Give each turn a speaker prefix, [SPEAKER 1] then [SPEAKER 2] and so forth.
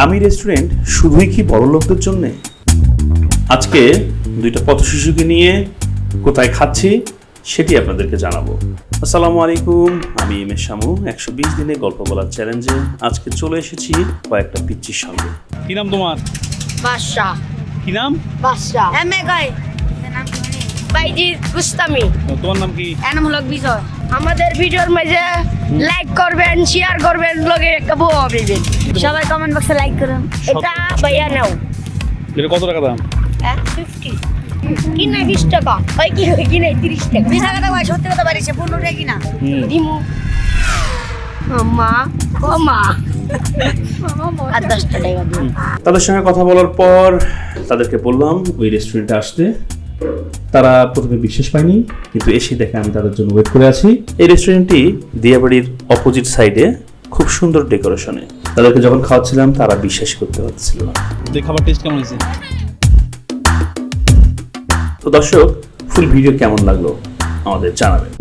[SPEAKER 1] দামি রেস্টুরেন্ট শুধুই কি বড় লোকদের জন্য? আজকে দুইটা পথশিশুকে নিয়ে কোথায় খাচ্ছি সেটি আপনাদেরকে জানাবো। আসসালামু আলাইকুম, আমি এম এস শামু। 120 দিনে গল্প বলার চ্যালেঞ্জে আজকে চলে এসেছি কয়েকটা পিচ্চির সঙ্গে।
[SPEAKER 2] কি নাম তোমার?
[SPEAKER 3] বাদশা।
[SPEAKER 2] কি নাম?
[SPEAKER 3] বাদশা এমএ গাই নাম কি? বাইজি গুস্তামি।
[SPEAKER 2] তোমার নাম কি?
[SPEAKER 3] এনাম হলো বিজয়। আমাদের ভিডিওর মাঝে লাইক করবেন, শেয়ার করবেন, লগে একটা বউ হবে। সবাই কমেন্ট বক্সে লাইক করুন। এটা ভাইয়া নাও।
[SPEAKER 2] এটা কত টাকা দাম?
[SPEAKER 3] 50 কিনা 20 টাকা হয় কি হয় কিনা 30 টাকা 20 টাকা ভাই সত্যি কথা বাড়িছে 15 টাকা কিনা দিমু মা আর 10 টাকা দিও।
[SPEAKER 1] তাদের সঙ্গে কথা বলার পর তাদেরকে বললাম ওই রেস্টুরেন্টে আসতে। তারা প্রথমে বিশ্বাস পায়নি, কিন্তু এসে দেখে আমি তাদের জন্য ওয়েট করে আছি। এই রেস্টুরেন্টটি দিয়াবাড়ির অপোজিট সাইডে, খুব সুন্দর ডেকোরেশনে। তাদেরকে যখন খাওয়াচ্ছিলাম তারা বিশ্বাস করতে পারছিল না।
[SPEAKER 2] এই খাবার টেস্ট কেমন হয়েছে?
[SPEAKER 1] তো দর্শক, ফুল ভিডিও কেমন লাগলো আমাদের জানাবেন।